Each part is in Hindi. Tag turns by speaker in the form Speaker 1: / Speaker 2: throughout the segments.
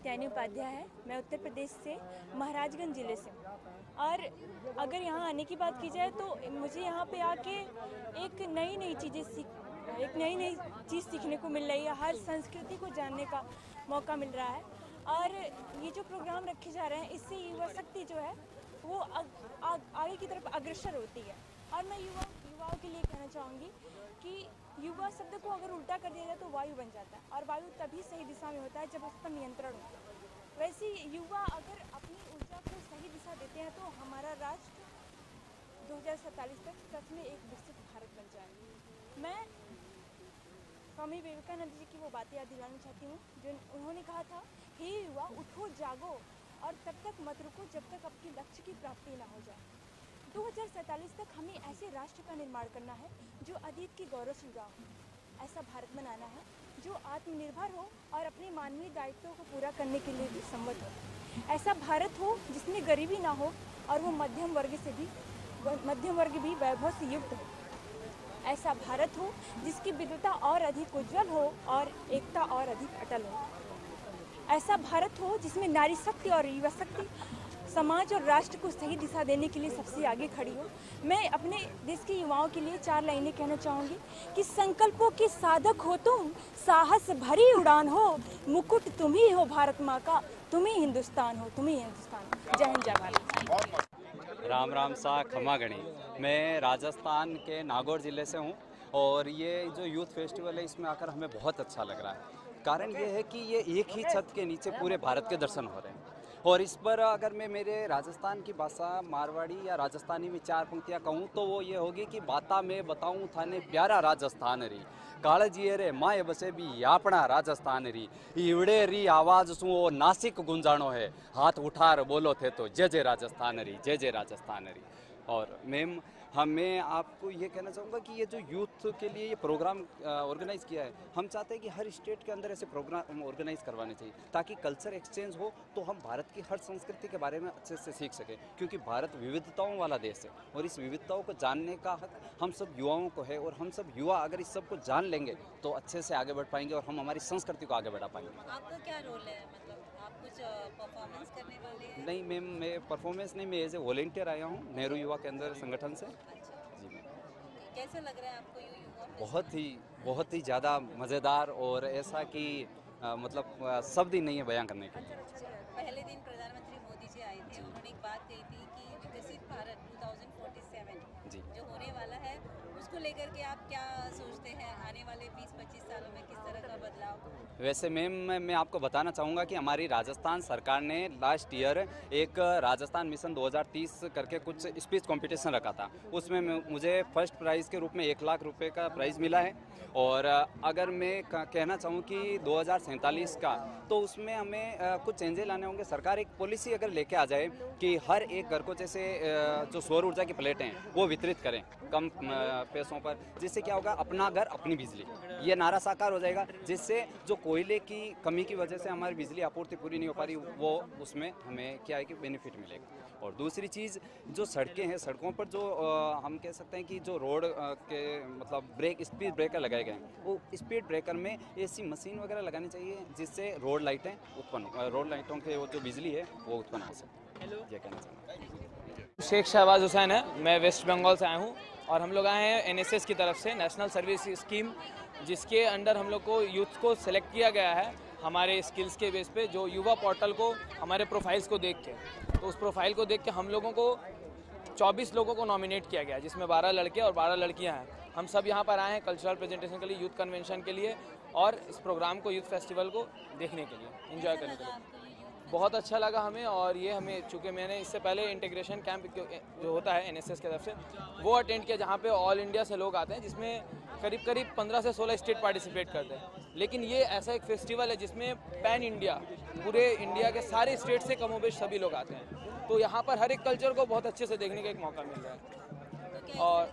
Speaker 1: कात्यायनी उपाध्याय है। मैं उत्तर प्रदेश से महाराजगंज ज़िले से हूँ। और अगर यहाँ आने की बात की जाए तो मुझे यहाँ पे आके एक नई चीज़ सीखने को मिल रही है। हर संस्कृति को जानने का मौका मिल रहा है। और ये जो प्रोग्राम रखे जा रहे हैं, इससे युवा शक्ति जो है वो आगे की तरफ अग्रसर होती है। और मैं युवाओं के लिए कहना चाहूँगी कि युवा शब्द को अगर उल्टा कर दिया जाए तो वायु बन जाता है, और वायु तभी सही दिशा में होता है जब उस पर नियंत्रण होता है। वैसे युवा अगर अपनी ऊर्जा को सही दिशा देते हैं तो हमारा राष्ट्र 2047 तक सच में एक विकसित भारत बन जाएगा। मैं स्वामी विवेकानंद जी की वो बातें याद दिलाना चाहती हूँ जो उन्होंने कहा था, हे युवा उठो जागो और तब तक मत रुको जब तक अपने लक्ष्य की प्राप्ति ना हो जाए। 2047 तक हमें ऐसे राष्ट्र का निर्माण करना है जो अतीत की गौरवशाली हो। ऐसा भारत बनाना है जो आत्मनिर्भर हो और अपने मानवीय दायित्वों को पूरा करने के लिए भी सम्मत हो। ऐसा भारत हो जिसमें गरीबी ना हो और वो मध्यम वर्ग भी वैभव से युक्त हो। ऐसा भारत हो जिसकी विविधता और अधिक उज्जवल हो और एकता और अधिक अटल हो। ऐसा भारत हो जिसमें नारी शक्ति और युवा शक्ति समाज और राष्ट्र को सही दिशा देने के लिए सबसे आगे खड़ी हो। मैं अपने देश के युवाओं के लिए 4 लाइनें कहना चाहूँगी कि संकल्पों के साधक हो तुम, साहस भरी उड़ान हो, मुकुट तुम ही हो भारत माँ का, तुम ही हिंदुस्तान हो, तुम ही हिंदुस्तान हो। जय हिंद जय भारत।
Speaker 2: राम राम सा खमा गणी। मैं राजस्थान के नागौर ज़िले से हूँ और ये जो यूथ फेस्टिवल है इसमें आकर हमें बहुत अच्छा लग रहा है। कारण ये है कि ये एक ही छत के नीचे पूरे भारत के दर्शन हो रहे हैं। और इस पर अगर मैं मेरे राजस्थान की भाषा मारवाड़ी या राजस्थानी में 4 पंक्तियाँ कहूँ तो वो ये होगी कि बाता में बताऊँ थाने प्यारा राजस्थान री, कालजी रे माए बसे भी आपना राजस्थान री, इवड़े री आवाज़ सु वो नासिक गुंजानो है, हाथ उठार बोलो थे तो जय जय राजस्थान री, जय जय राजस्थान री। और मैम मैं आपको ये कहना चाहूँगा कि ये जो यूथ के लिए ये प्रोग्राम ऑर्गेनाइज़ किया है, हम चाहते हैं कि हर स्टेट के अंदर ऐसे प्रोग्राम ऑर्गेनाइज़ करवाने चाहिए ताकि कल्चर एक्सचेंज हो, तो हम भारत की हर संस्कृति के बारे में अच्छे से सीख सकें। क्योंकि भारत विविधताओं वाला देश है और इस विविधताओं को जानने का हक हम सब युवाओं को है। और हम सब युवा अगर इस सब को जान लेंगे तो अच्छे से आगे बढ़ पाएंगे और हम हमारी संस्कृति को आगे बढ़ा पाएंगे।
Speaker 3: आपका क्या रोल है, मतलब आप कुछ परफॉर्मेंस करने वाले हैं?
Speaker 2: नहीं मैम, मैं परफॉर्मेंस नहीं, मैं एज ए वॉलेंटियर आया हूँ नेहरू युवा केंद्र संगठन से। जी मैम।
Speaker 3: कैसे लग रहा है आपको ये युवा?
Speaker 2: बहुत ही ज़्यादा मज़ेदार और ऐसा कि मतलब शब्द ही नहीं है बयां करने के।
Speaker 3: पहले दिन प्रधानमंत्री मोदी जी आए थे, उन्होंने एक बात कही थी कि विकसित भारत 2047
Speaker 2: जी
Speaker 3: जो होने वाला है उसको लेकर के आप क्या सोचते हैं, आने वाले 20-25 सालों में किस तरह का बदलाव?
Speaker 2: वैसे मैम मैं आपको बताना चाहूँगा कि हमारी राजस्थान सरकार ने लास्ट ईयर एक राजस्थान मिशन 2030 करके कुछ स्पीच कंपटीशन रखा था। उसमें मुझे फर्स्ट प्राइज़ के रूप में 1 लाख रुपए का प्राइज़ मिला है। और अगर मैं कहना चाहूँ कि 2047 का, तो उसमें हमें कुछ चेंजेस लाने होंगे। सरकार एक पॉलिसी अगर लेके आ जाए कि हर एक घर को जैसे जो सौर ऊर्जा की प्लेटें हैं वो वितरित करें कम पैसों पर, जिससे क्या होगा, अपना घर अपनी बिजली, ये नारा साकार हो जाएगा। जिससे जो कोयले की कमी की वजह से हमारी बिजली आपूर्ति पूरी नहीं हो पा रही, वो उसमें हमें क्या है कि बेनिफिट मिलेगा। और दूसरी चीज़, जो सड़कें हैं, सड़कों पर जो हम कह सकते हैं कि जो रोड के मतलब स्पीड ब्रेकर लगाए गए हैं, वो स्पीड ब्रेकर में ऐसी मशीन वगैरह लगानी चाहिए जिससे रोड लाइटों के वो जो बिजली है वो उत्पन्न हो सके। ये कहना चाहूँगा।
Speaker 4: शेख शहबाज हुसैन है, मैं वेस्ट बंगाल से आया हूँ और हम लोग आए हैं एनएसएस की तरफ से, नेशनल सर्विस स्कीम, जिसके अंडर हम लोग को यूथ को सिलेक्ट किया गया है हमारे स्किल्स के बेस पे। जो युवा पोर्टल को हमारे प्रोफाइल्स को देख के, तो उस प्रोफाइल को देख के हम लोगों को 24 लोगों को नॉमिनेट किया गया, जिसमें 12 लड़के और 12 लड़कियां हैं। हम सब यहाँ पर आए हैं कल्चरल प्रेजेंटेशन के लिए, यूथ कन्वेंशन के लिए और इस प्रोग्राम को, यूथ फेस्टिवल को देखने के लिए, एंजॉय करने के लिए। बहुत अच्छा लगा हमें। और ये हमें, चूँकि मैंने इससे पहले इंटीग्रेशन कैंप जो होता है एनएसएस की तरफ से, वो अटेंड किया, जहाँ पे ऑल इंडिया से लोग आते हैं, जिसमें करीब 15 से 16 स्टेट पार्टिसिपेट करते हैं। लेकिन ये ऐसा एक फेस्टिवल है जिसमें पैन इंडिया, पूरे इंडिया के सारे स्टेट से कमोबेश सभी लोग आते हैं। तो यहाँ पर हर एक कल्चर को बहुत अच्छे से देखने का एक मौका मिल रहा है।
Speaker 3: तो
Speaker 4: और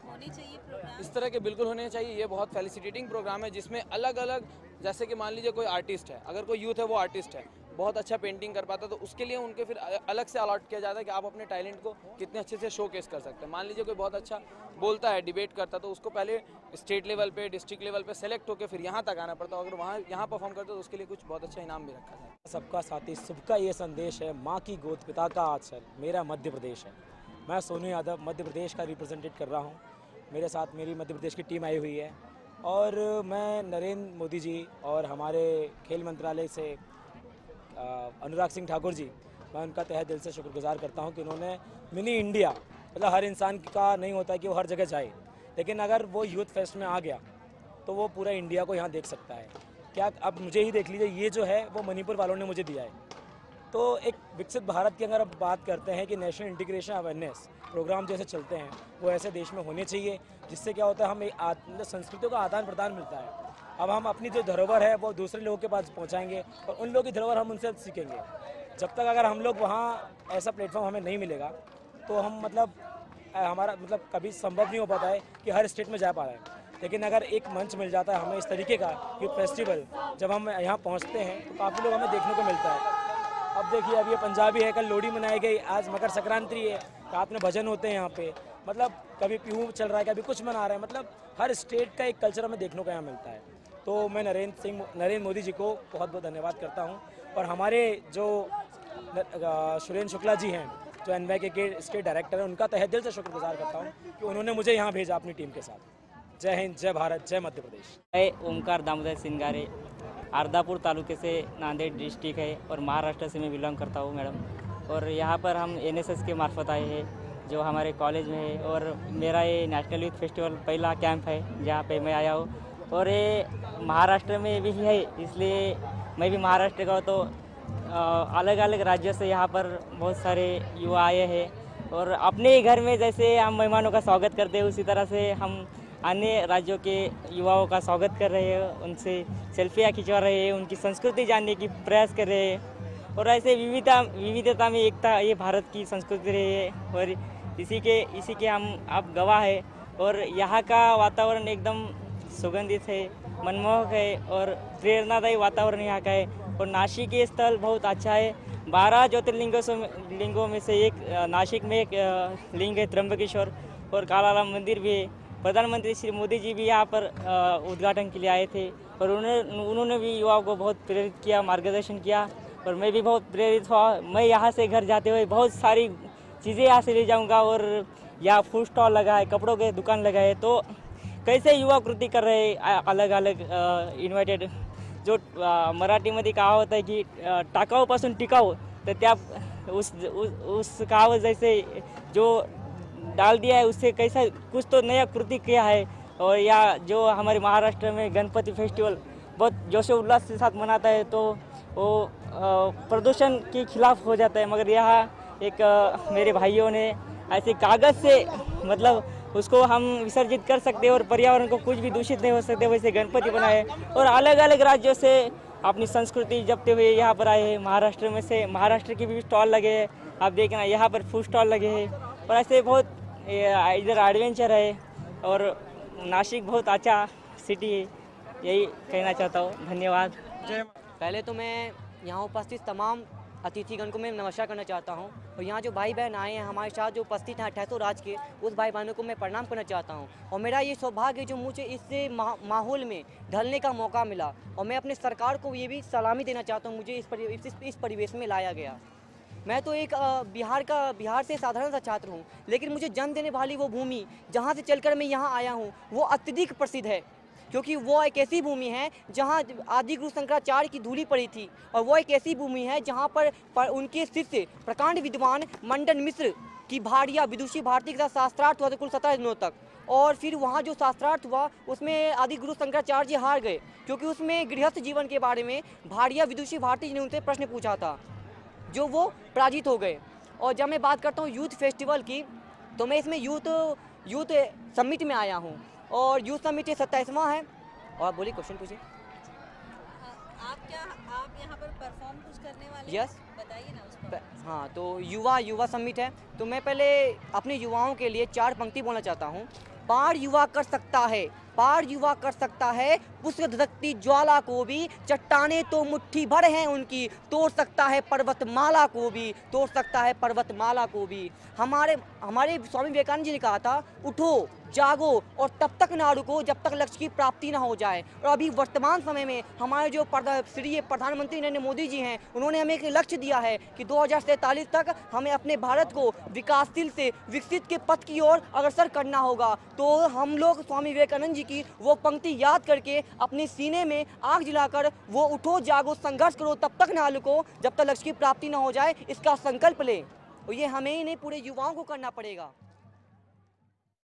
Speaker 3: होने चाहिए प्रोग्राम
Speaker 4: इस तरह के बिल्कुल होने चाहिए। ये बहुत फैसिलिटेटिंग प्रोग्राम है जिसमें अलग अलग, जैसे कि मान लीजिए कोई आर्टिस्ट है, अगर कोई यूथ है वो आर्टिस्ट है, बहुत अच्छा पेंटिंग कर पाता है, तो उसके लिए उनके फिर अलग से अलॉट किया जाता है कि आप अपने टैलेंट को कितने अच्छे से शोकेस कर सकते हैं। मान लीजिए कोई बहुत अच्छा बोलता है, डिबेट करता है, तो उसको पहले स्टेट लेवल पे, डिस्ट्रिक्ट लेवल पे सेलेक्ट होकर फिर यहाँ तक आना पड़ता है। अगर यहाँ परफॉर्म करता है तो उसके लिए कुछ बहुत अच्छा इनाम भी रखा जाए।
Speaker 5: सबका साथी सबका ये संदेश है, माँ की गोद पिता का आंचल, मेरा मध्य प्रदेश है। मैं सोनू यादव मध्य प्रदेश का रिप्रेजेंटेट कर रहा हूँ। मेरे साथ मेरी मध्य प्रदेश की टीम आई हुई है और मैं नरेंद्र मोदी जी और हमारे खेल मंत्रालय से अनुराग सिंह ठाकुर जी, मैं उनका तहे दिल से शुक्रगुजार करता हूँ कि उन्होंने मिनी इंडिया, मतलब हर इंसान का नहीं होता कि वो हर जगह जाए, लेकिन अगर वो यूथ फेस्ट में आ गया तो वो पूरा इंडिया को यहाँ देख सकता है। क्या अब मुझे ही देख लीजिए, ये जो है वो मणिपुर वालों ने मुझे दिया है। तो एक विकसित भारत की अगर आप बात करते हैं कि नेशनल इंटीग्रेशन अवेयरनेस प्रोग्राम जैसे चलते हैं वो ऐसे देश में होने चाहिए, जिससे क्या होता है हमें मतलब संस्कृतियों का आदान प्रदान मिलता है। अब हम अपनी जो धरोहर है वो दूसरे लोगों के पास पहुंचाएंगे और उन लोगों की धरोहर हम उनसे सीखेंगे। जब तक अगर हम लोग वहाँ ऐसा प्लेटफॉर्म हमें नहीं मिलेगा तो हम मतलब हमारा मतलब कभी संभव नहीं हो पाता है कि हर स्टेट में जा पा रहे हैं। लेकिन अगर एक मंच मिल जाता है हमें इस तरीके का यूथ फेस्टिवल, जब हम यहाँ पहुँचते हैं तो काफ़ी लोग हमें देखने को मिलता है। अब देखिए, अब ये पंजाबी है, कल लोहड़ी मनाई गई, आज मकर संक्रांति है, रात में भजन होते हैं यहाँ पे, मतलब कभी पीहू चल रहा है, कभी कुछ मना रहे हैं, मतलब हर स्टेट का एक कल्चर हमें देखने को यहाँ मिलता है। तो मैं नरेंद्र मोदी जी को बहुत बहुत धन्यवाद करता हूँ और हमारे जो सुरेंद्र शुक्ला जी हैं जो NYK के स्टेट डायरेक्टर हैं, उनका तहे दिल से शुक्रगुजार करता हूँ कि उन्होंने मुझे यहाँ भेजा अपनी टीम के साथ। जय हिंद, जय भारत, जय मध्य प्रदेश।
Speaker 6: मैं ओमकार दामोदर सिंगारे, अर्दापुर तालुके से नांदेड़ डिस्ट्रिक्ट है और महाराष्ट्र से मैं बिलोंग करता हूँ मैडम। और यहाँ पर हम NSS के मार्फत आए हैं जो हमारे कॉलेज में है और मेरा ये नेशनल यूथ फेस्टिवल पहला कैंप है जहाँ पे मैं आया हूँ और ये महाराष्ट्र में भी है, इसलिए मैं भी महाराष्ट्र का हूँ। तो अलग अलग राज्यों से यहाँ पर बहुत सारे युवा आए हैं और अपने ही घर में जैसे हम मेहमानों का स्वागत करते हैं उसी तरह से हम अन्य राज्यों के युवाओं का स्वागत कर रहे हैं, उनसे सेल्फियाँ खिंचवा रहे हैं, उनकी संस्कृति जानने की प्रयास कर रहे हैं। और ऐसे विविधता में एकता, ये भारत की संस्कृति रही है और इसी के हम अब गवाह है। और यहाँ का वातावरण एकदम सुगंधित है, मनमोहक है और प्रेरणादायी वातावरण यहाँ का है। और नासिक ये स्थल बहुत अच्छा है। 12 ज्योतिर्लिंगों में से एक नासिक में एक लिंग है त्र्यंबकेश्वर और कालाराम मंदिर भी है। प्रधानमंत्री श्री मोदी जी भी यहाँ पर उद्घाटन के लिए आए थे और उन्होंने भी युवाओं को बहुत प्रेरित किया, मार्गदर्शन किया और मैं भी बहुत प्रेरित हुआ। मैं यहाँ से घर जाते हुए बहुत सारी चीज़ें यहाँ से ले जाऊँगा। और यहाँ फूड स्टॉल लगा है, कपड़ों के दुकान लगा है, तो कैसे युवा कृती कर रहे हैं अलग अलग इन्व्हायटेड, जो मराठीमध्ये कहावत आहे की टाकाऊपासून टिकाऊ, तर त्या उस कहावत जैसे जो डाल दिया है उससे कैसा कुछ तो नया कृति किया है। और या जो हमारे महाराष्ट्र में गणपति फेस्टिवल बहुत जोश उल्लास के साथ मनाता है तो वो प्रदूषण के खिलाफ हो जाता है, मगर यहाँ एक मेरे भाइयों ने ऐसे कागज़ से मतलब उसको हम विसर्जित कर सकते हैं और पर्यावरण को कुछ भी दूषित नहीं हो सकते, वैसे गणपति बनाए और अलग अलग राज्यों से अपनी संस्कृति जपते हुए यहाँ पर आए हैं। महाराष्ट्र में से महाराष्ट्र की भी स्टॉल लगे हैं, आप देखना यहाँ पर फूड स्टॉल लगे हैं और ऐसे बहुत इधर एडवेंचर है और नासिक बहुत अच्छा सिटी है, यही कहना चाहता हूँ। धन्यवाद।
Speaker 7: पहले तो मैं यहाँ उपस्थित तमाम अतिथिगण को मैं नमस्कार करना चाहता हूँ और यहाँ जो भाई बहन आए हैं हमारे साथ जो उपस्थित हैं 28 राज्य के, उस भाई बहनों को मैं प्रणाम करना चाहता हूँ। और मेरा ये सौभाग्य है जो मुझे इस माहौल में ढलने का मौका मिला और मैं अपने सरकार को ये भी सलामी देना चाहता हूँ, मुझे इस परिवेश में लाया गया। मैं तो एक बिहार से साधारण सा छात्र हूँ, लेकिन मुझे जन्म देने वाली वो भूमि जहाँ से चलकर मैं यहाँ आया हूँ वो अत्यधिक प्रसिद्ध है, क्योंकि वो एक ऐसी भूमि है जहाँ आदि गुरु शंकराचार्य की धूली पड़ी थी और वो एक ऐसी भूमि है जहाँ पर उनके शिष्य प्रकांड विद्वान मंडन मिश्र की भाड़िया विदुषी भारती के साथ शास्त्रार्थ हुआ था कुल 17 दिनों तक। और फिर वहाँ जो शास्त्रार्थ हुआ उसमें आदि गुरु शंकराचार्य जी हार गए, क्योंकि उसमें गृहस्थ जीवन के बारे में भाड़िया विदुषी भारती जी ने उनसे प्रश्न पूछा था, जो वो पराजित हो गए। और जब मैं बात करता हूँ यूथ फेस्टिवल की, तो मैं इसमें यूथ समिट में आया हूँ और यूथ समिट 27वां है। और बोलिए, क्वेश्चन पूछिए।
Speaker 3: आप यहाँ पर परफॉर्म कुछ करने वाले?
Speaker 7: यस,
Speaker 3: बताइए ना उस पर।
Speaker 7: हाँ, तो युवा समिट है, तो मैं पहले अपने युवाओं के लिए 4 पंक्ति बोलना चाहता हूँ। पार युवा कर सकता है, पार युवा कर सकता है पुष्प धधकती ज्वाला को भी। चट्टाने तो मुट्ठी भर हैं उनकी, तोड़ सकता है पर्वतमाला को भी, तोड़ सकता है पर्वतमाला को भी। हमारे स्वामी विवेकानंद जी ने कहा था, उठो जागो और तब तक ना रुको जब तक लक्ष्य की प्राप्ति ना हो जाए। और अभी वर्तमान समय में हमारे जो श्री प्रधानमंत्री नरेंद्र मोदी जी हैं, उन्होंने हमें एक लक्ष्य दिया है कि 2047 तक हमें अपने भारत को विकासशील से विकसित के पथ की ओर अग्रसर करना होगा। तो हम लोग स्वामी विवेकानंद जी की वो पंक्ति याद करके अपने सीने में आग जलाकर वो उठो जागो संघर्ष करो तब तक ना रुको जब तक लक्ष्य की प्राप्ति ना हो जाए, इसका संकल्प लें। और ये हमें ही नहीं, पूरे युवाओं को करना पड़ेगा।